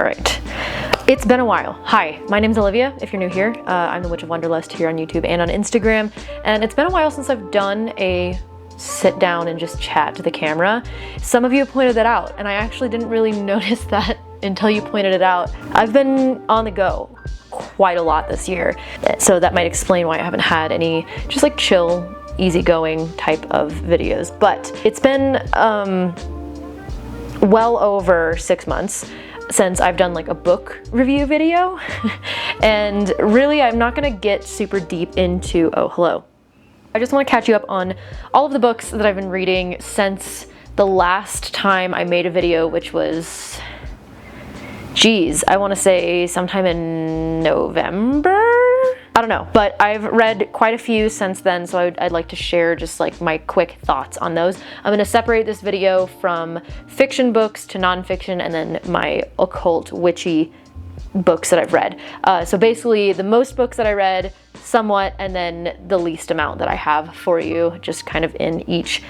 right. It's been a while. Hi, my name's Olivia, if you're new here. I'm the Witch of Wonderlust here on YouTube and on Instagram. And it's been a while since I've done a sit down and just chat to the camera. Some of you have pointed that out, and I actually didn't really notice that until you pointed it out. I've been on the go quite a lot this year, so that might explain why I haven't had any just like chill, easygoing type of videos. But it's been well over 6 months since I've done like a book review video. And really, I'm not gonna get super deep into, oh, hello. I just wanna catch you up on all of the books that I've been reading since the last time I made a video, which was, geez, I wanna say sometime in November? I don't know, but I've read quite a few since then, so I'd like to share just like my quick thoughts on those. I'm gonna separate this video from fiction books to nonfiction, and then my occult, witchy books that I've read. So basically the most books that I read, somewhat, and then the least amount that I have for you, just kind of in each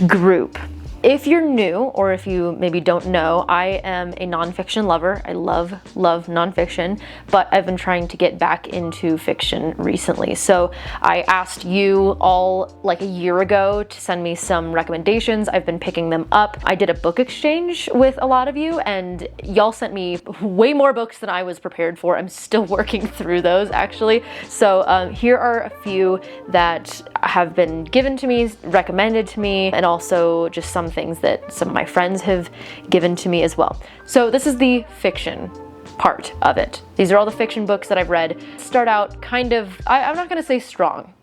group. If you're new, or if you maybe don't know, I am a nonfiction lover. I love nonfiction, but I've been trying to get back into fiction recently. So I asked you all like a year ago to send me some recommendations. I've been picking them up. I did a book exchange with a lot of you, and y'all sent me way more books than I was prepared for. I'm still working through those, actually. So here are a few that have been given to me, recommended to me, and also just some things that some of my friends have given to me as well. So this is the fiction part of it. These are all the fiction books that I've read. Start out kind of, I'm not gonna say strong,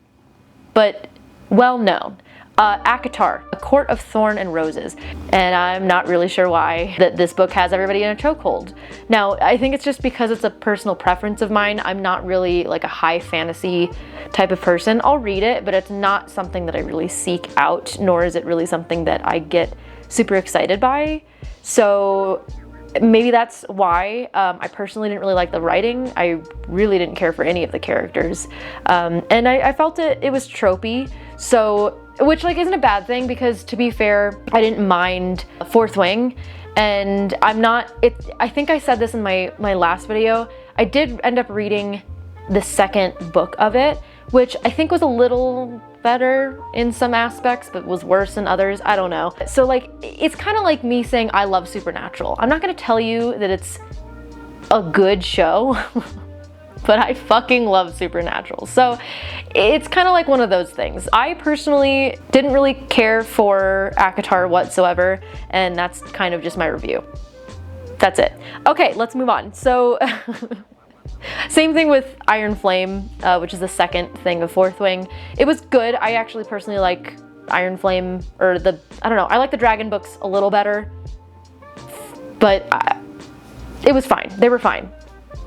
but well known. ACOTAR, A Court of Thorn and Roses. And I'm not really sure why that this book has everybody in a chokehold. Now, I think it's just because it's a personal preference of mine. I'm not really like a high fantasy type of person. I'll read it, but it's not something that I really seek out, nor is it really something that I get super excited by. So maybe that's why. I personally didn't really like the writing. I really didn't care for any of the characters. And I felt it was tropey. So, which like isn't a bad thing, because to be fair, I didn't mind Fourth Wing, and I think I said this in my last video. I did end up reading the second book of it, which I think was a little better in some aspects, but was worse in others. I don't know. So like, it's kind of like me saying I love Supernatural. I'm not gonna tell you that it's a good show, but I fucking love Supernatural. So it's kind of like one of those things. I personally didn't really care for ACOTAR whatsoever, and that's kind of just my review. That's it. Okay, let's move on. So same thing with Iron Flame, which is the second thing of Fourth Wing. It was good. I actually personally like Iron Flame, or I don't know, I like the dragon books a little better, but it was fine. They were fine.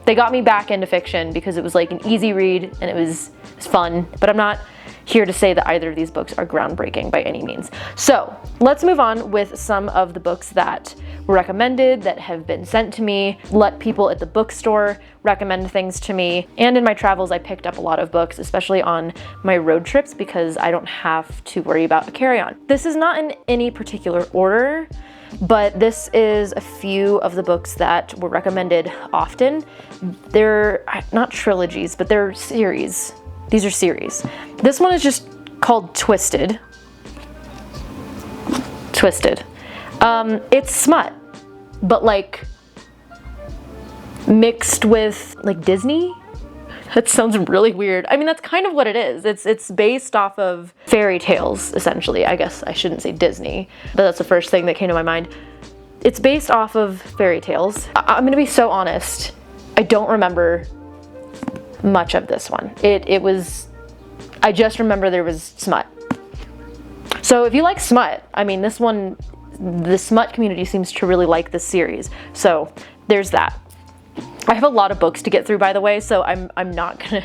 They got me back into fiction because it was like an easy read and it was fun, but I'm not here to say that either of these books are groundbreaking by any means. So let's move on with some of the books that were recommended, that have been sent to me. Let people at the bookstore recommend things to me. And in my travels, I picked up a lot of books, especially on my road trips, because I don't have to worry about a carry-on. This is not in any particular order, but this is a few of the books that were recommended often. They're not trilogies, but they're series. These are series. This one is just called Twisted. It's smut, but like mixed with like Disney. That sounds really weird. I mean, that's kind of what it is. It's based off of fairy tales, essentially. I guess I shouldn't say Disney, but that's the first thing that came to my mind. It's based off of fairy tales. I'm gonna be so honest. I don't remember much of this one. I just remember there was smut. So if you like smut, I mean, this one, the smut community seems to really like this series. So there's that. I have a lot of books to get through, by the way, so I'm not gonna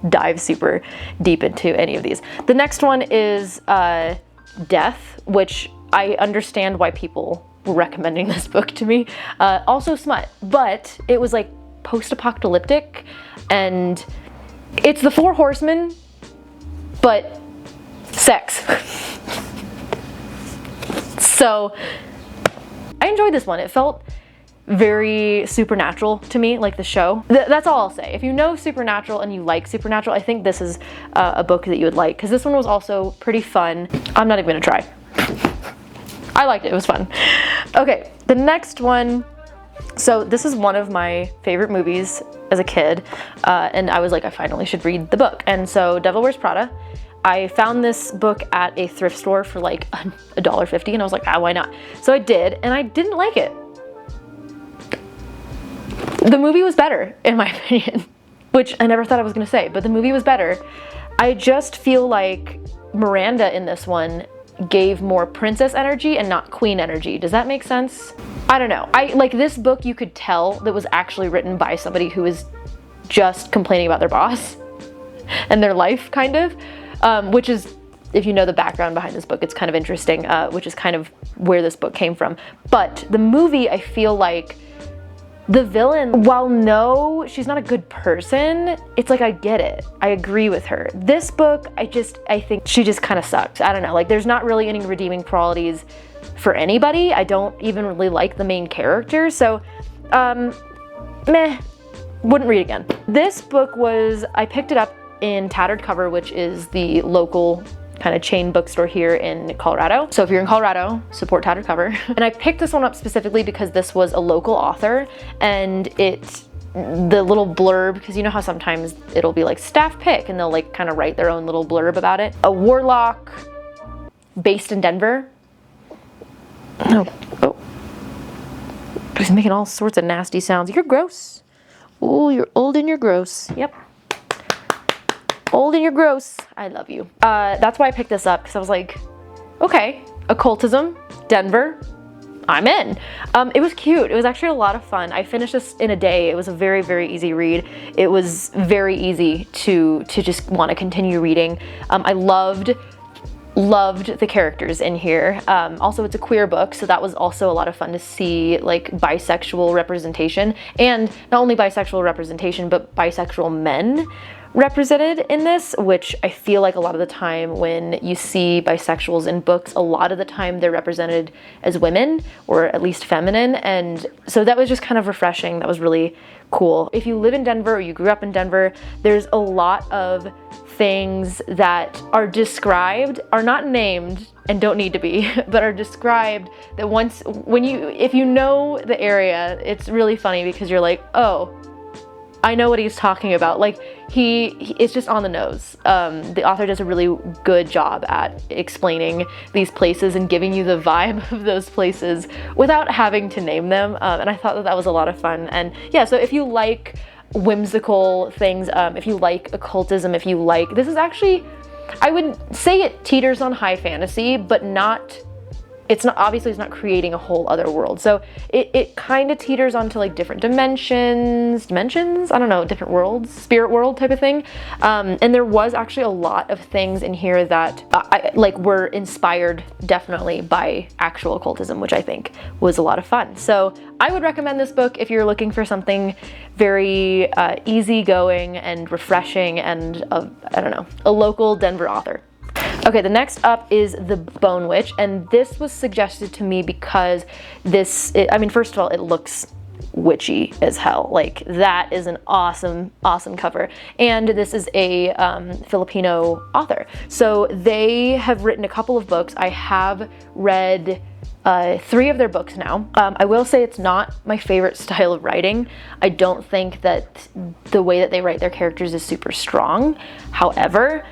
dive super deep into any of these. The next one is Death, which I understand why people were recommending this book to me. Also smut, but it was like post-apocalyptic, and it's the Four Horsemen, but sex. So I enjoyed this one. It felt very supernatural to me, like the show. That's all I'll say. If you know Supernatural and you like Supernatural, I think this is a book that you would like, because this one was also pretty fun. I'm not even gonna try. I liked it, it was fun. Okay, the next one. So this is one of my favorite movies as a kid, and I was like, I finally should read the book. And so Devil Wears Prada, I found this book at a thrift store for like $1.50, and I was like, ah, why not? So I did, and I didn't like it. The movie was better, in my opinion, which I never thought I was gonna say, but the movie was better. I just feel like Miranda in this one gave more princess energy and not queen energy. Does that make sense? I don't know. Like this book, you could tell that was actually written by somebody who is just complaining about their boss and their life, kind of, which is, if you know the background behind this book, it's kind of interesting, which is kind of where this book came from. But the movie, I feel like the villain, while no, she's not a good person, it's like I get it. I agree with her. This book, I think she just kind of sucks. I don't know, like there's not really any redeeming qualities for anybody. I don't even really like the main character, so meh, wouldn't read again. This book was, I picked it up in Tattered Cover, which is the local kind of chain bookstore here in Colorado. So if you're in Colorado, support Tattered Cover. And I picked this one up specifically because this was a local author, and the little blurb, because you know how sometimes it'll be like staff pick and they'll like kind of write their own little blurb about it. A warlock based in Denver. Oh. He's making all sorts of nasty sounds. You're gross. Oh, you're old and you're gross. Yep. Old and you're gross. I love you. That's why I picked this up, because I was like, okay, occultism, Denver, I'm in. It was cute. It was actually a lot of fun. I finished this in a day. It was a very, very easy read. It was very easy to just want to continue reading. I loved the characters in here. Also, it's a queer book, so that was also a lot of fun to see, like bisexual representation, and not only bisexual representation, but bisexual men represented in this, which I feel like a lot of the time when you see bisexuals in books, a lot of the time they're represented as women, or at least feminine, and so that was just kind of refreshing. That was really cool. If you live in Denver or you grew up in Denver, there's a lot of things that are described, are not named and don't need to be, but are described that if you know the area, it's really funny because you're like, oh, I know what he's talking about. Like it's just on the nose. The author does a really good job at explaining these places and giving you the vibe of those places without having to name them. And I thought that was a lot of fun. And yeah, so if you like whimsical things, if you like occultism, if you like, this is actually, I would say it teeters on high fantasy, but obviously it's not creating a whole other world. So it kind of teeters onto like different dimensions, I don't know, different worlds, spirit world type of thing. And there was actually a lot of things in here that were inspired definitely by actual occultism, which I think was a lot of fun. So I would recommend this book if you're looking for something very easygoing and refreshing and I don't know, a local Denver author. Okay, the next up is The Bone Witch, and this was suggested to me because I mean, first of all, it looks witchy as hell. Like, that is an awesome, awesome cover. And this is a Filipino author. So they have written a couple of books. I have read 3 of their books now. I will say it's not my favorite style of writing. I don't think that the way that they write their characters is super strong. However,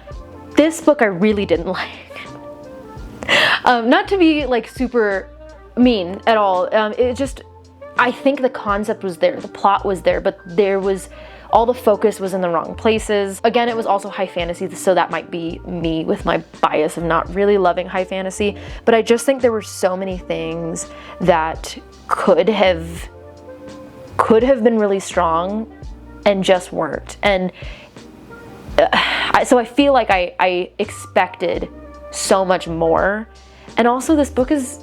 this book I really didn't like. Not to be like super mean at all. I think the concept was there, the plot was there, but all the focus was in the wrong places. Again, it was also high fantasy, so that might be me with my bias of not really loving high fantasy, but I just think there were so many things that could have been really strong and just weren't. And so I feel like I expected so much more. And also this book it's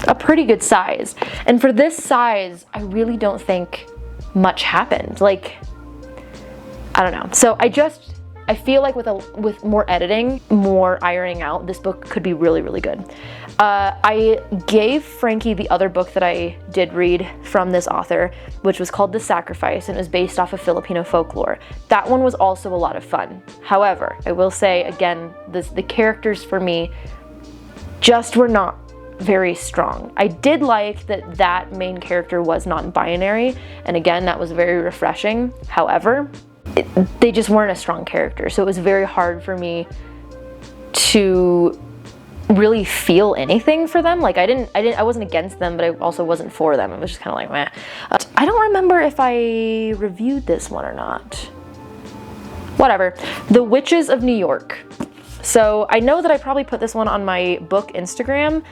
a pretty good size. And for this size, I really don't think much happened. Like, I don't know. So I just I feel like with more editing, more ironing out, this book could be really, really good. I gave Frankie the other book that I did read from this author, which was called The Sacrifice, and it was based off of Filipino folklore. That one was also a lot of fun. However, I will say again, the characters for me just were not very strong. I did like that main character was non-binary, and again, that was very refreshing. However, they just weren't a strong character, so it was very hard for me to really feel anything for them. Like I wasn't against them, but I also wasn't for them. It was just kind of like meh. I don't remember if I reviewed this one or not. Whatever. The Witches of New York. So I know that I probably put this one on my book Instagram.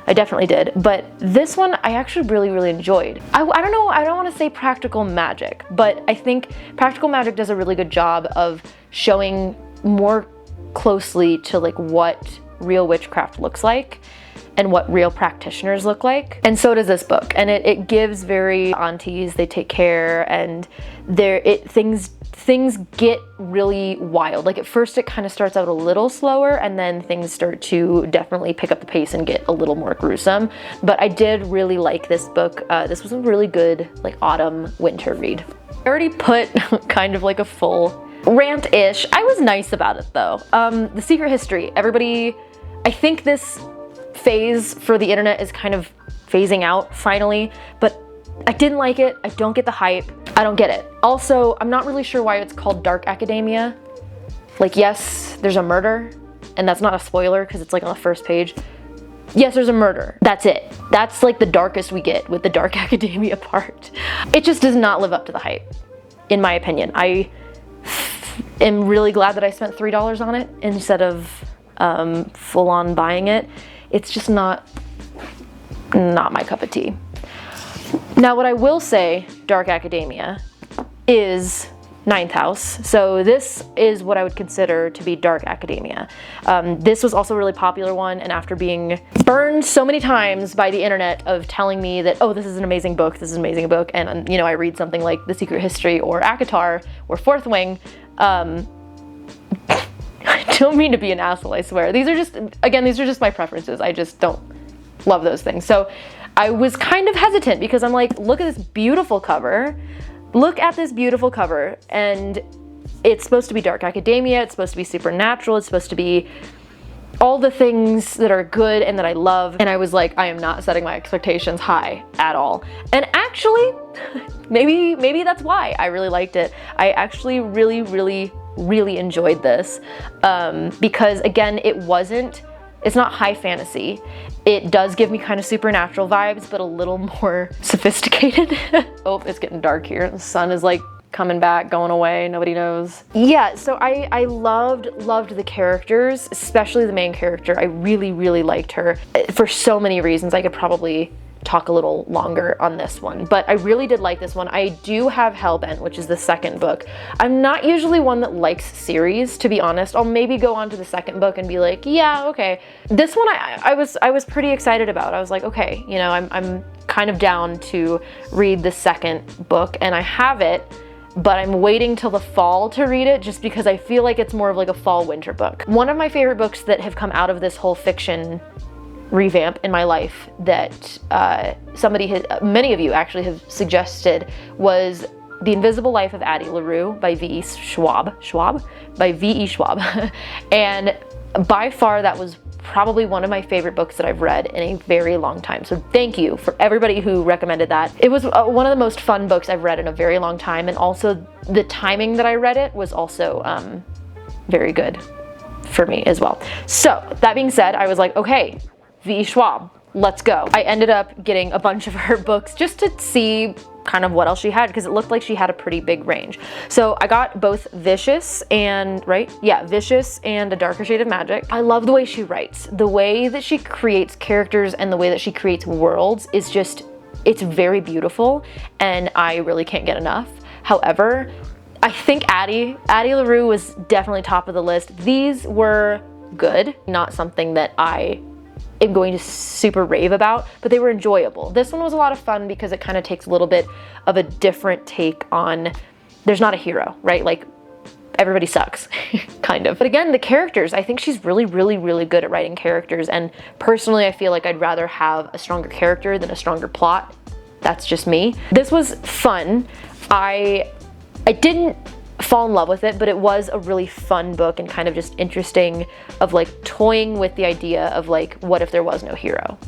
I definitely did, but this one I actually really, really enjoyed. I don't know, I don't want to say practical magic, but I think practical magic does a really good job of showing more closely to like what real witchcraft looks like and what real practitioners look like. And so does this book. And it gives very aunties, they take care, and things get really wild. Like at first it kind of starts out a little slower, and then things start to definitely pick up the pace and get a little more gruesome. But I did really like this book. This was a really good like autumn winter read. I already put kind of like a full rant-ish. I was nice about it though. The Secret History. Everybody, I think this phase for the internet is kind of phasing out finally, but I didn't like it. I don't get the hype. I don't get it. Also, I'm not really sure why it's called dark academia. Like, yes, there's a murder, and that's not a spoiler because it's like on the first page. Yes, there's a murder. That's it. That's like the darkest we get with the dark academia part. It just does not live up to the hype, in my opinion. I am really glad that I spent $3 on it instead of full on buying it. It's just not my cup of tea. Now, what I will say, dark academia, is Ninth House. So this is what I would consider to be dark academia. This was also a really popular one, and after being burned so many times by the internet of telling me that, oh, this is an amazing book, this is an amazing book, and you know, I read something like The Secret History or ACOTAR or Fourth Wing, I don't mean to be an asshole, I swear. These are just my preferences. I just don't love those things. So I was kind of hesitant because I'm like, look at this beautiful cover. Look at this beautiful cover. And it's supposed to be dark academia. It's supposed to be supernatural. It's supposed to be all the things that are good and that I love. And I was like, I am not setting my expectations high at all. And actually, maybe that's why I really liked it. I actually really, really, really enjoyed this because again, it's not high fantasy. It does give me kind of supernatural vibes, but a little more sophisticated. Oh, it's getting dark here. The sun is like coming back, going away, nobody knows. Yeah, so I loved the characters, especially the main character. I really, really liked her for so many reasons. I could probably talk a little longer on this one, but I really did like this one. I do have Hellbent, which is the second book. I'm not usually one that likes series, to be honest. I'll maybe go on to the second book and be like, yeah, okay. This one I was pretty excited about. I was like, okay, you know, I'm kind of down to read the second book, and I have it, but I'm waiting till the fall to read it just because I feel like it's more of like a fall winter book. One of my favorite books that have come out of this whole fiction revamp in my life that many of you actually have suggested was The Invisible Life of Addie LaRue by V.E. Schwab. And by far that was probably one of my favorite books that I've read in a very long time. So thank you for everybody who recommended that. It was one of the most fun books I've read in a very long time, and also the timing that I read it was also very good for me as well. So that being said, I was like, okay, V.E. Schwab, let's go. I ended up getting a bunch of her books just to see kind of what else she had, because it looked like she had a pretty big range. So I got both Vicious and, Vicious and A Darker Shade of Magic. I love the way she writes. The way that she creates characters and the way that she creates worlds is just, it's very beautiful, and I really can't get enough. However, I think Addie LaRue was definitely top of the list. These were good, not something that I am going to super rave about, but they were enjoyable. This one was a lot of fun because it kind of takes a little bit of a different take on, there's not a hero, right? Like everybody sucks, kind of. But again, the characters, I think she's really, really, really good at writing characters, and personally I feel like I'd rather have a stronger character than a stronger plot. That's just me. This was fun. I didn't fall in love with it, but it was a really fun book and kind of just interesting of like toying with the idea of like, what if there was no hero?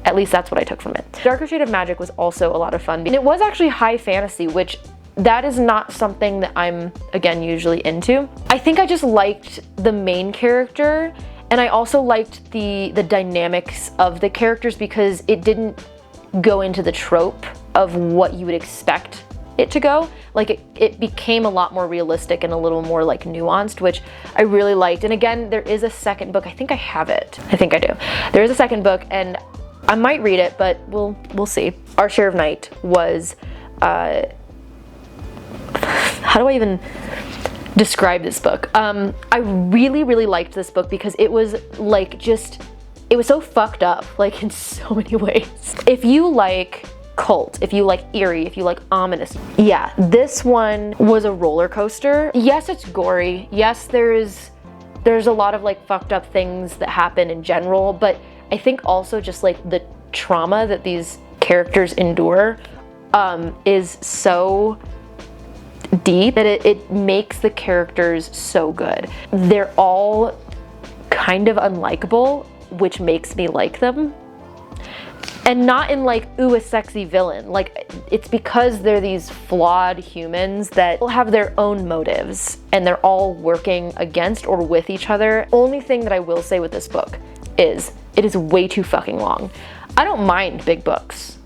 At least that's what I took from it. Darker Shade of Magic was also a lot of fun, and it was actually high fantasy, which that is not something that I'm, again, usually into. I think I just liked the main character, and I also liked the dynamics of the characters because it didn't go into the trope of what you would expect it to go. Like it became a lot more realistic and a little more like nuanced, which I really liked. And again, there is a second book. I think I have it. I think I do. There is a second book, and I might read it, but we'll see. Our Share of Night was, how do I even describe this book? I really, really liked this book because it was like it was so fucked up, like in so many ways. If you like cult, if you like eerie, if you like ominous, yeah, this one was a roller coaster. Yes, it's gory. Yes, there's a lot of like fucked up things that happen in general, but I think also just like the trauma that these characters endure is so deep that it makes the characters so good. They're all kind of unlikable, which makes me like them. And not in like, ooh, a sexy villain. Like, it's because they're these flawed humans that will have their own motives and they're all working against or with each other. Only thing that I will say with this book is it is way too fucking long. I don't mind big books,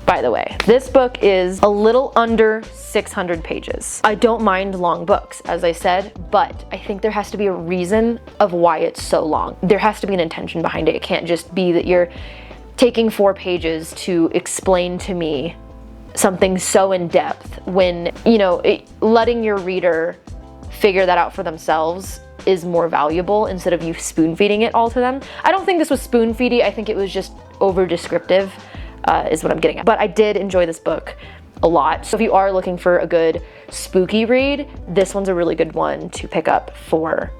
by the way. This book is a little under 600 pages. I don't mind long books, as I said, but I think there has to be a reason of why it's so long. There has to be an intention behind it. It can't just be that you're taking 4 pages to explain to me something so in depth when, you know, letting your reader figure that out for themselves is more valuable instead of you spoon feeding it all to them. I don't think this was spoon feedy. I think it was just over descriptive is what I'm getting at. But I did enjoy this book a lot. So if you are looking for a good spooky read, this one's a really good one to pick up for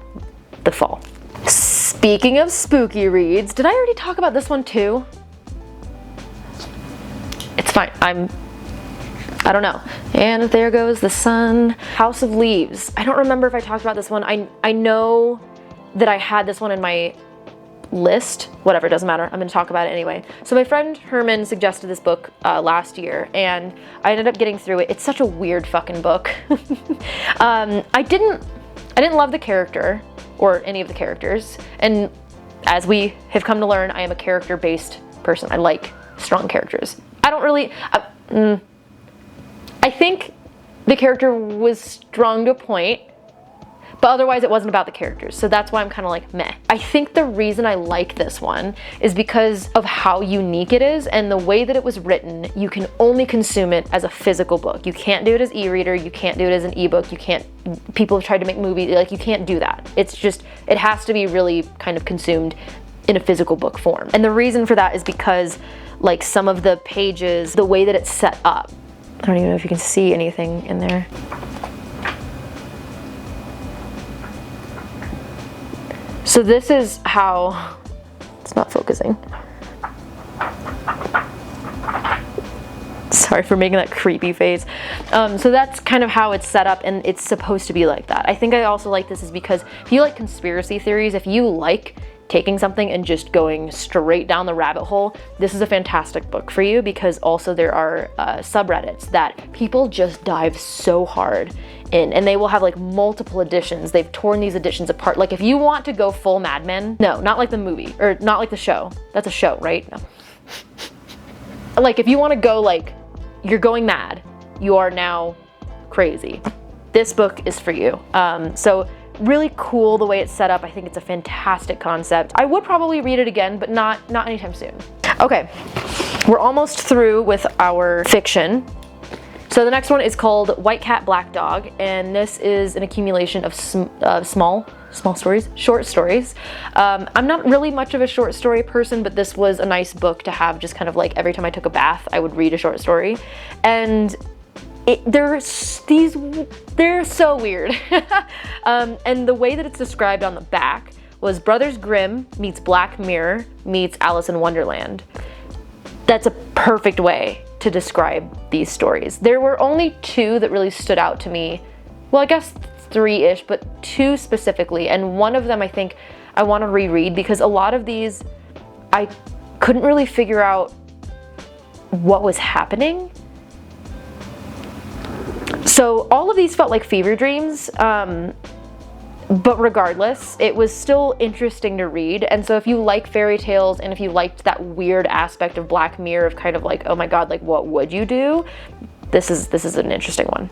the fall. Speaking of spooky reads, did I already talk about this one too? It's fine. I don't know. And there goes the sun. House of Leaves. I don't remember if I talked about this one. I know that I had this one in my list. Whatever, it doesn't matter. I'm gonna talk about it anyway. So my friend Herman suggested this book last year, and I ended up getting through it. It's such a weird fucking book. I didn't love the character or any of the characters, and as we have come to learn, I am a character-based person. I like strong characters. I don't really, I think the character was strong to a point, but otherwise it wasn't about the characters. So that's why I'm kind of like, meh. I think the reason I like this one is because of how unique it is and the way that it was written. You can only consume it as a physical book. You can't do it as e-reader. You can't do it as an ebook. You can't, people have tried to make movies, like you can't do that. It's just, it has to be really kind of consumed in a physical book form. And the reason for that is because like some of the pages, the way that it's set up, I don't even know if you can see anything in there. So this is how, it's not focusing. Sorry for making that creepy face. So that's kind of how it's set up, and it's supposed to be like that. I think I also like this is because if you like conspiracy theories, if you like taking something and just going straight down the rabbit hole, this is a fantastic book for you, because also there are subreddits that people just dive so hard in, and they will have like multiple editions. They've torn these editions apart. Like if you want to go full Mad Men, no, not like the movie, or not like the show. That's a show, right? No. Like if you want to go like, you're going mad, you are now crazy, this book is for you. So really cool the way it's set up. I think it's a fantastic concept. I would probably read it again, but not anytime soon. Okay, we're almost through with our fiction. So the next one is called White Cat, Black Dog, and this is an accumulation of small stories, short stories. I'm not really much of a short story person, but this was a nice book to have just kind of like every time I took a bath, I would read a short story. And they're so weird. And the way that it's described on the back was Brothers Grimm meets Black Mirror meets Alice in Wonderland. That's a perfect way to describe these stories. There were only 2 that really stood out to me. Well, I guess 3-ish, but 2 specifically. And one of them I think I want to reread because a lot of these I couldn't really figure out what was happening. So all of these felt like fever dreams, but regardless, it was still interesting to read. And so if you like fairy tales and if you liked that weird aspect of Black Mirror of kind of like, oh my god, like what would you do? This is an interesting one.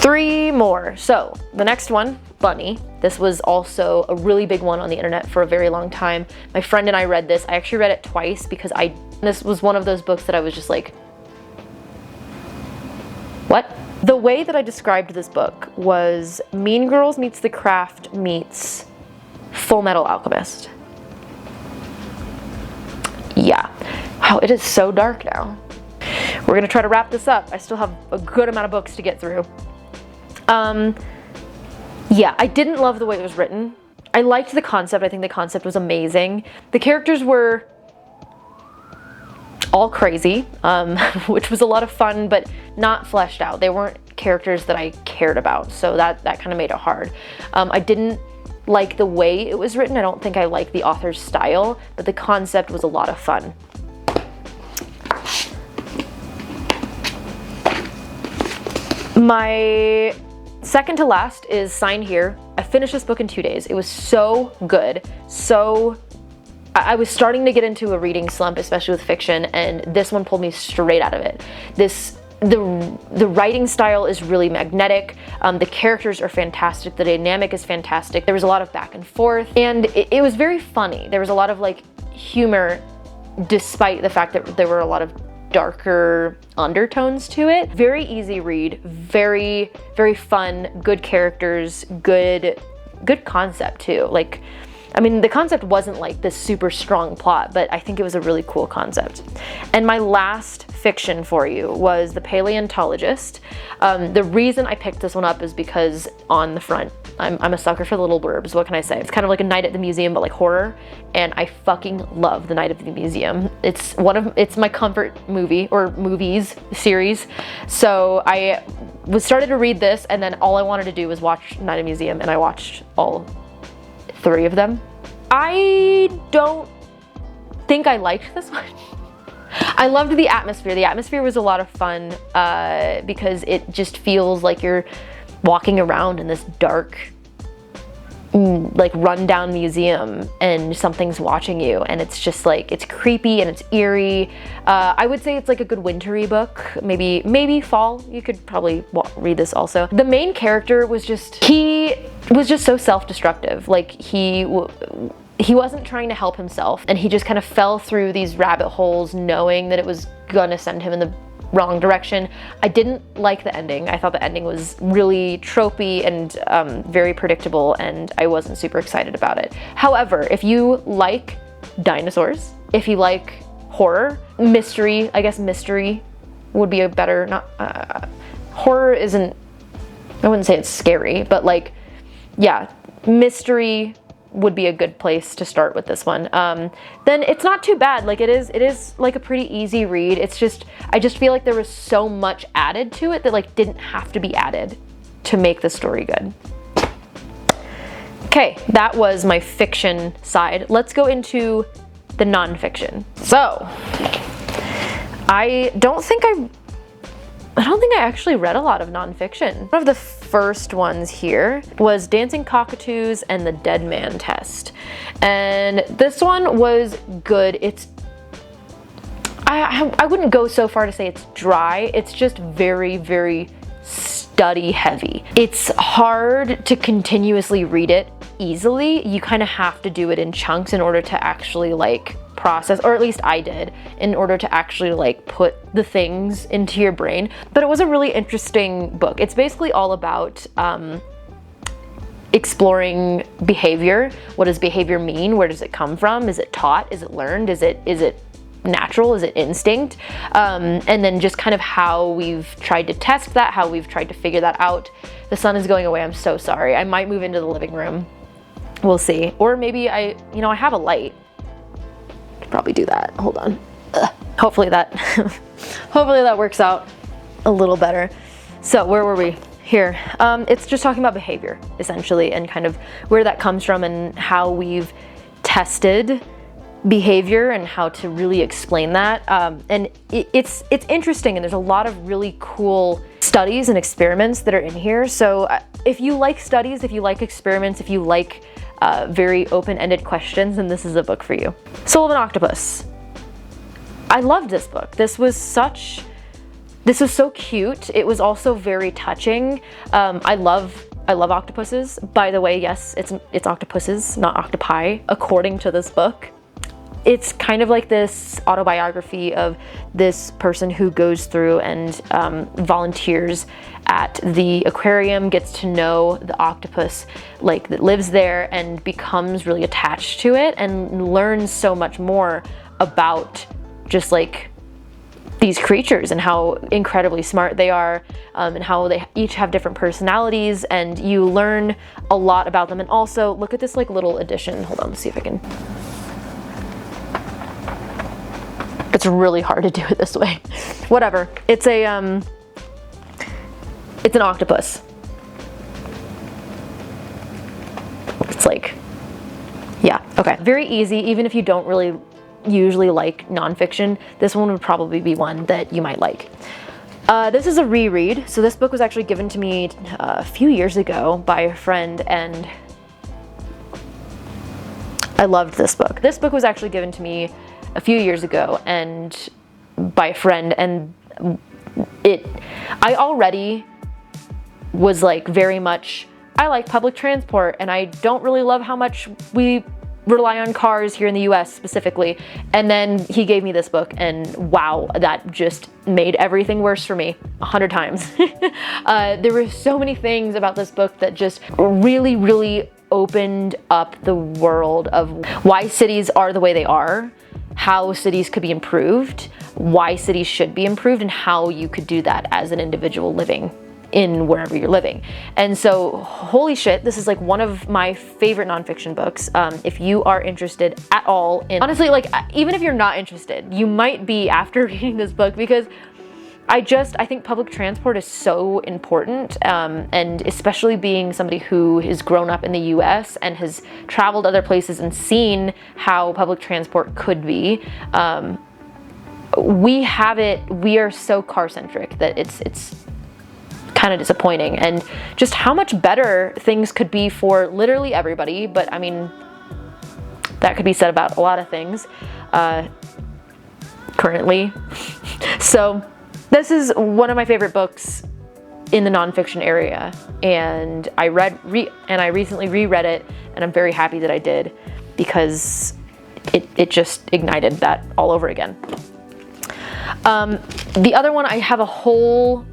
3 more. So the next one, Bunny. This was also a really big one on the internet for a very long time. My friend and I read this. I actually read it twice because this was one of those books that I was just like, what? The way that I described this book was Mean Girls meets The Craft meets Full Metal Alchemist. Yeah. Wow, it is so dark now. We're gonna try to wrap this up. I still have a good amount of books to get through. Yeah, I didn't love the way it was written. I liked the concept. I think the concept was amazing. The characters were all crazy, which was a lot of fun, but not fleshed out. They weren't characters that I cared about, so that kind of made it hard. I didn't like the way it was written. I don't think I liked the author's style, but the concept was a lot of fun. My second to last is Sign Here. I finished this book in 2 days. It was so good. I was starting to get into a reading slump, especially with fiction, and this one pulled me straight out of it. The writing style is really magnetic. The characters are fantastic. The dynamic is fantastic. There was a lot of back and forth, and it was very funny. There was a lot of like humor, despite the fact that there were a lot of darker undertones to it. Very easy read, very, very fun, good characters, good concept too. Like, I mean, the concept wasn't like this super strong plot, but I think it was a really cool concept. And my last fiction for you was The Paleontologist. The reason I picked this one up is because on the front, I'm a sucker for little blurbs. What can I say? It's kind of like A Night at the Museum, but like horror. And I fucking love The Night at the Museum. It's my comfort movie or movies series. So I started to read this, and then all I wanted to do was watch Night at the Museum, and I watched all 3 of them. I don't think I liked this one. I loved the atmosphere. The atmosphere was a lot of fun because it just feels like you're walking around in this dark, like rundown museum and something's watching you, and it's just like, it's creepy and it's eerie. I would say it's like a good wintry book, maybe fall. You could probably read this also. The main character was just, he was just so self-destructive. Like he wasn't trying to help himself, and he just kind of fell through these rabbit holes knowing that it was gonna send him in the wrong direction. I didn't like the ending. I thought the ending was really tropey and very predictable, and I wasn't super excited about it. However, if you like dinosaurs, if you like horror, mystery, I guess mystery would be a better, horror isn't, I wouldn't say it's scary, but like, yeah, mystery would be a good place to start with this one. Then it's not too bad. Like it is like a pretty easy read. It's just, I just feel like there was so much added to it that like didn't have to be added to make the story good. Okay, that was my fiction side. Let's go into the nonfiction. So, I don't think I actually read a lot of nonfiction. One of the first ones here was Dancing Cockatoos and the Dead Man Test. And this one was good. I wouldn't go so far to say it's dry. It's just very, very study heavy. It's hard to continuously read it easily. You kind of have to do it in chunks in order to actually like process, or at least I did, in order to actually like put the things into your brain. But it was a really interesting book. It's basically all about exploring behavior. What does behavior mean? Where does it come from? Is it taught? Is it learned? Is it natural? Is it instinct? And then just kind of how we've tried to test that, how we've tried to figure that out. The sun is going away. I'm so sorry. I might move into the living room. We'll see. Or maybe I have a light. Could probably do that. Hold on. Hopefully that works out a little better. So where were we? Here. It's just talking about behavior, essentially, and kind of where that comes from and how we've tested behavior and how to really explain that. And it's interesting, and there's a lot of really cool studies and experiments that are in here. So if you like studies, if you like experiments, if you like very open-ended questions, then this is a book for you. Soul of an Octopus. I loved this book. This was so cute. It was also very touching. I love octopuses. By the way, yes, it's octopuses, not octopi, according to this book. It's kind of like this autobiography of this person who goes through and volunteers at the aquarium, gets to know the octopus that lives there and becomes really attached to it and learns so much more about just these creatures and how incredibly smart they are, and how they each have different personalities, and you learn a lot about them. And also, look at this little addition. Hold on, let's see if I can. It's really hard to do it this way. Whatever. It's an octopus. It's yeah, okay. Very easy, even if you don't really usually like nonfiction, this one would probably be one that you might like. This is a reread. So this book was actually given to me a few years ago by a friend, and I loved this book. This book was actually given to me a few years ago and by a friend, and I already was very much, I like public transport and I don't really love how much we rely on cars here in the US specifically. And then he gave me this book, and wow, that just made everything worse for me 100 times. There were so many things about this book that just really, really opened up the world of why cities are the way they are, how cities could be improved, why cities should be improved, and how you could do that as an individual living in wherever you're living. And so, holy shit, this is one of my favorite nonfiction books. If you are interested at all in, honestly, even if you're not interested, you might be after reading this book, because I think public transport is so important, and especially being somebody who has grown up in the US and has traveled other places and seen how public transport could be. We are so car-centric that it's kind of disappointing, and just how much better things could be for literally everybody. But I mean, that could be said about a lot of things currently. So this is one of my favorite books in the nonfiction area, and I recently reread it, and I'm very happy that I did, because it just ignited that all over again. The other one, I have a whole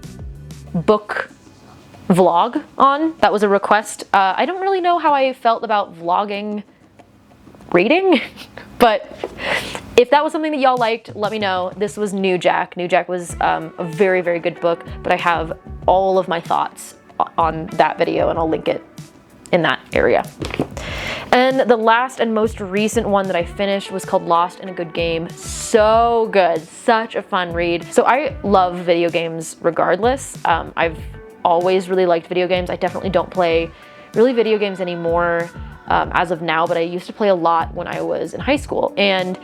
book vlog on. That was a request. I don't really know how I felt about vlogging reading, but if that was something that y'all liked, let me know. This was New Jack. New Jack was a very, very good book, but I have all of my thoughts on that video, and I'll link it in that area. And the last and most recent one that I finished was called Lost in a Good Game. So good, such a fun read. So I love video games regardless. I've always really liked video games. I definitely don't play really video games anymore as of now, but I used to play a lot when I was in high school. And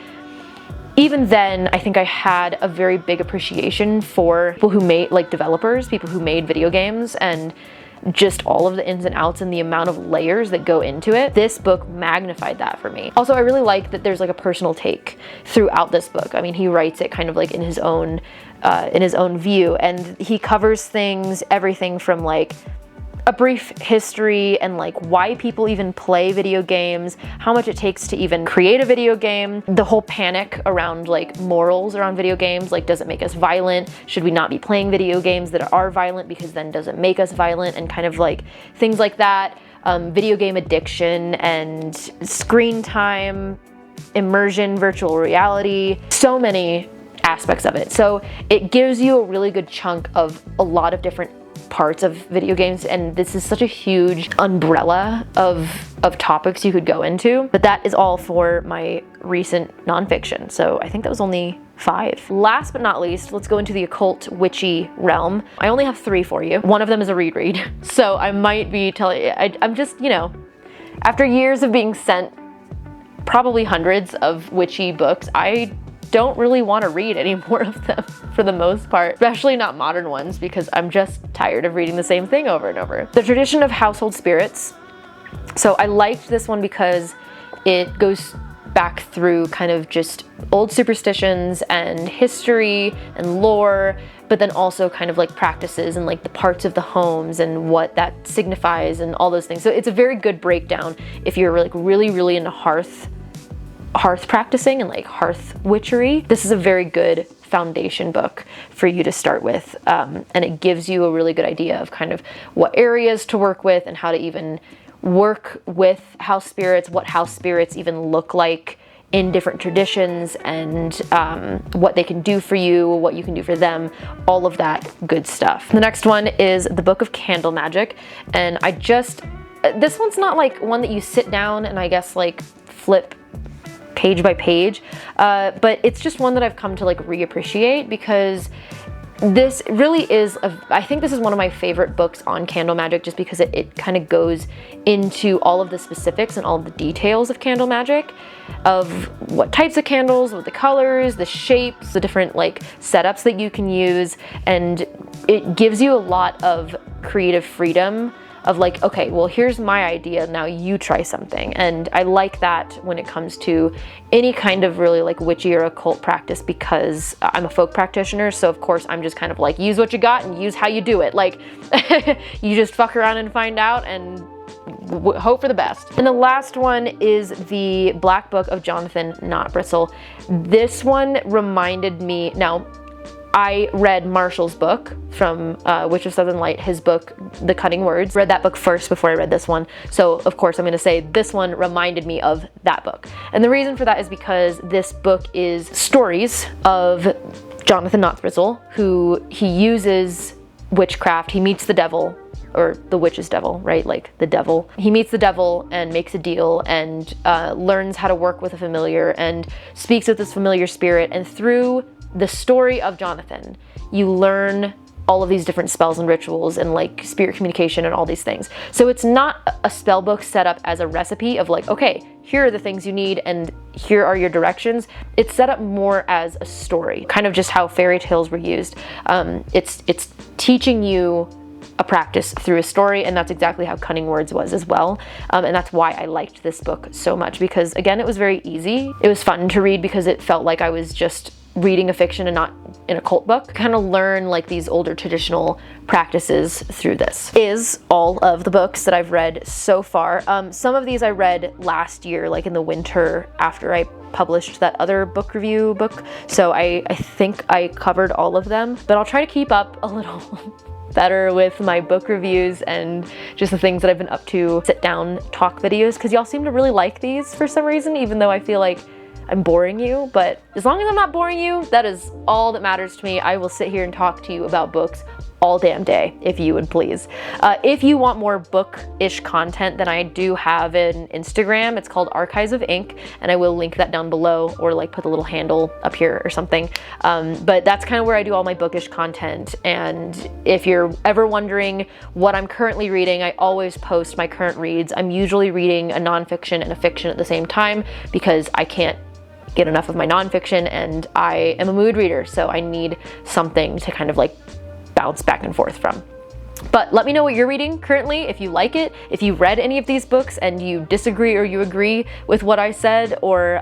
even then, I think I had a very big appreciation for people who made, developers, people who made video games, and just all of the ins and outs and the amount of layers that go into it. This book magnified that for me. Also, I really like that there's a personal take throughout this book. I mean, he writes it kind of in his own view, and he covers things, everything from a brief history and why people even play video games, how much it takes to even create a video game, the whole panic around morals around video games, does it make us violent? Should we not be playing video games that are violent, because then does it make us violent? And kind of things like that. Video game addiction and screen time, immersion, virtual reality, so many aspects of it. So it gives you a really good chunk of a lot of different parts of video games, and this is such a huge umbrella of topics you could go into. But that is all for my recent nonfiction. So I think that was only 5. Last but not least, let's go into the occult witchy realm. I only have 3 for you. One of them is a reread. So I might be telling you, I'm just, you know, after years of being sent probably hundreds of witchy books, I don't really want to read any more of them for the most part, especially not modern ones, because I'm just tired of reading the same thing over and over. The Tradition of Household Spirits. So I liked this one because it goes back through kind of just old superstitions and history and lore, but then also kind of like practices and like the parts of the homes and what that signifies and all those things. So it's a very good breakdown if you're like really into hearth practicing and like hearth witchery. This is a very good foundation book for you to start with, and it gives you a really good idea of kind of what areas to work with and how to even work with house spirits, what house spirits even look like in different traditions, and what they can do for you, what you can do for them, all of that good stuff. The next one is the Book of Candle Magic, and this one's not like one that you sit down and I guess like flip page by page, but it's just one that I've come to like reappreciate, because this really is, I think this is one of my favorite books on candle magic, just because it kind of goes into all of the specifics and all of the details of candle magic, of what types of candles, what the colors, the shapes, the different like setups that you can use, and it gives you a lot of creative freedom of like, okay, well, here's my idea, now you try something. And I like that when it comes to any kind of really like witchy or occult practice, because I'm a folk practitioner, so of course I'm just kind of like, use what you got and use how you do it. Like, you just fuck around and find out and hope for the best. And the last one is the Black Book of Jonathan Knotbristle. This one reminded me, now, I read Marshall's book from Witch of Southern Light, his book, The Cutting Words. Read that book first before I read this one. So of course I'm gonna say this one reminded me of that book. And the reason for that is because this book is stories of Jonathan Knotbristle, who he uses witchcraft. He meets the devil, or the witch's devil, right? Like the devil. He meets the devil and makes a deal and learns how to work with a familiar and speaks with this familiar spirit. And through the story of Jonathan, you learn all of these different spells and rituals and like spirit communication and all these things. So it's not a spell book set up as a recipe of like, okay, here are the things you need and here are your directions. It's set up more as a story, kind of just how fairy tales were used. It's teaching you a practice through a story, and that's exactly how Cutting Words was as well. And that's why I liked this book so much, because again, it was very easy. It was fun to read because it felt like I was just reading a fiction and not an occult book. Kind of learn like these older traditional practices through this. Is all of the books that I've read so far. Some of these I read last year, like in the winter after I published that other book review book. So I think I covered all of them, but I'll try to keep up a little better with my book reviews and just the things that I've been up to, sit down talk videos, because y'all seem to really like these for some reason, even though I feel like I'm boring you. But as long as I'm not boring you, that is all that matters to me. I will sit here and talk to you about books all damn day, if you would please. If you want more book-ish content, then I do have an Instagram. It's called Archives of Ink, and I will link that down below, or like put a little handle up here or something. But that's kind of where I do all my bookish content. And if you're ever wondering what I'm currently reading, I always post my current reads. I'm usually reading a nonfiction and a fiction at the same time, because I can't get enough of my nonfiction, and I am a mood reader, so I need something to kind of like bounce back and forth from. But let me know what you're reading currently, if you like it, if you read any of these books and you disagree or you agree with what I said, or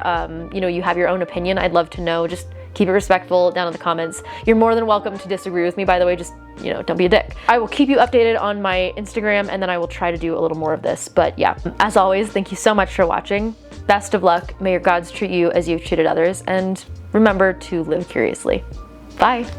you know, you have your own opinion. I'd love to know. Just keep it respectful down in the comments. You're more than welcome to disagree with me, by the way. Just, you know, don't be a dick. I will keep you updated on my Instagram, and then I will try to do a little more of this. But yeah, as always, thank you so much for watching. Best of luck. May your gods treat you as you've treated others, and remember to live curiously. Bye.